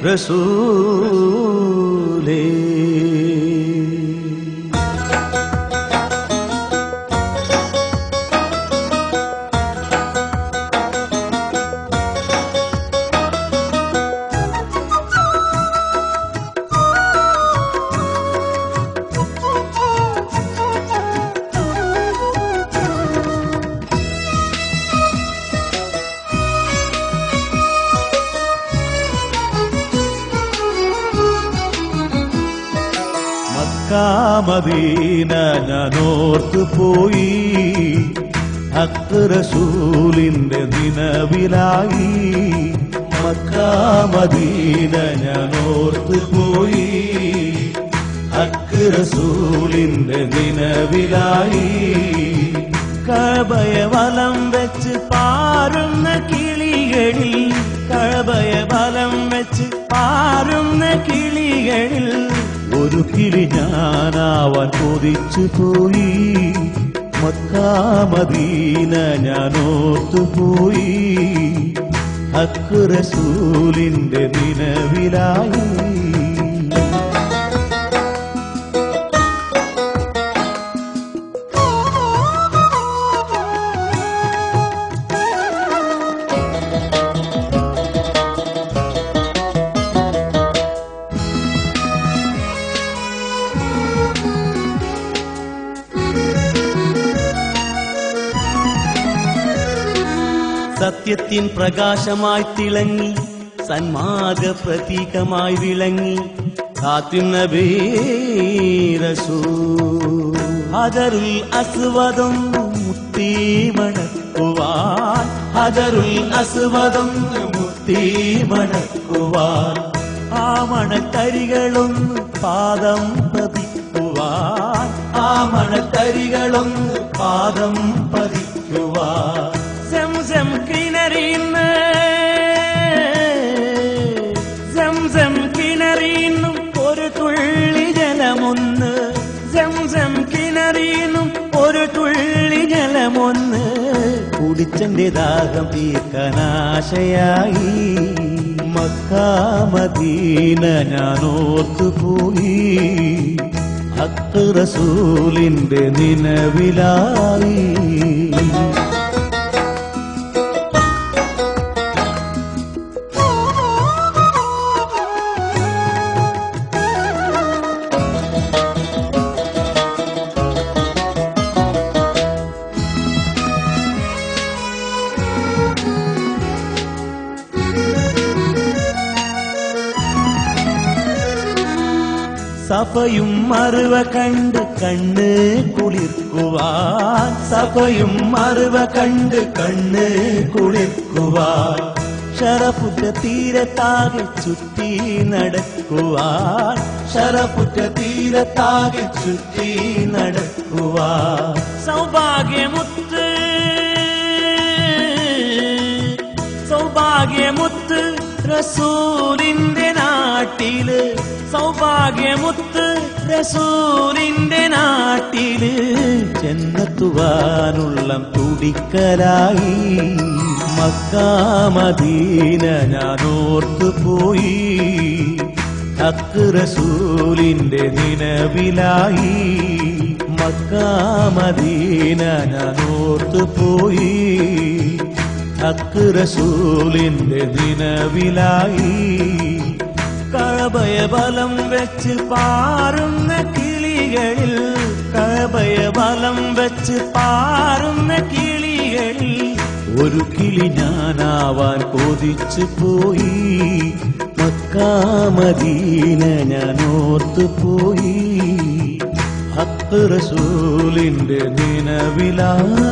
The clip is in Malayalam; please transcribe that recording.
റസൂലേ. മദീന ഞാനോർത്തു പോയി, ഹക്ക് റസൂലിന്റെ നിലവിലായി. മക്കാ മദീന ഞാനോർത്തു പോയി, ഹക്ക് റസൂലിന്റെ നിലവിലായി. കഅബയെ വലം വെച്ച് പാറുന്ന കിളികളിൽ, കഅബയെ വലം വെച്ച് പാറുന്ന കിളികളിൽ ഒരു കിളി ഞാനാവാൻ കൊതിച്ചു പോയി. മക്കാ മദീന ഞാനോർത്തു പോയി, ഹക്ക് റസൂലിന്റെ നിലവിലായി. സത്യത്തിൻ പ്രകാശമായി തിളങ്ങി, സന്മാർഗ പ്രതീകമായി വിളങ്ങി, ഖാതിം നബി റസൂൽ. ഹജറുൽ അസ്വദും മുത്തി മണക്കുവാൻ, ഹജറുൽ അസ്വദും മുത്തി മണക്കുവാൻ, ആ മണക്കരികളൊന്ന് പാദം പതിക്കുവാൻ, ആ മണക്കരികളൊന്ന് പാദം പതിക്കുവാൻ. സംസം കിണറിന്ന്, സംസം കിണറിന്നും ഒരു തുള്ളി ജലമൊന്ന്, സംസം കിണറിന്നും ഒരു തുള്ളി ജലമൊന്ന് കുടിച്ചെന്റെ ദാഹം തീർക്കാനാശയായി. മക്കാ മദീന ഞാനോർത്തു പോയി, ഹക്ക് റസൂലിന്റെ നിലവിലായി. സഫയും മറുവ കണ്ട് കണ്ണ് കുളിർക്കുവാൻ, സഫയും മറുവ കണ്ട് കണ്ണ് കുളിർക്കുവാൻ, ശറഫുറ്റ തീരത്താകെ ചുറ്റി നടക്കുവാൻ, ശറഫുറ്റ തീരത്താകെ ചുറ്റി നടക്കുവാൻ. സൗഭാഗ്യമുത്ത്, സൗഭാഗ്യമുത്ത് റസൂലിന്റെ നാട്ടില്, സൗഭാഗ്യമുത്ത് റസൂലിന്റെ നാട്ടില് ചെന്നെത്തുവാനുള്ള തുടിക്കലായി. മക്കാ മദീന ഞാനോർത്തു പോയി, ഹക്ക് റസൂലിന്റെ നിലവിലായി. മക്കാ മദീന ഞാനോർത്തു പോയി, ഹക്ക് റസൂലിന്റെ നിലവിലായി. കഅബയെ വലം വെച്ച് പാറുന്ന കിളികളിൽ, കഅബയെ വലം വെച്ച് പാറുന്ന കിളികളിൽ ഒരു കിളി ഞാനാവാൻ കൊതിച്ചു പോയി. മക്കാ മദീന ഞാനോർത്തു പോയി, ഹക്ക് റസൂലിന്റെ നിലവിലായി.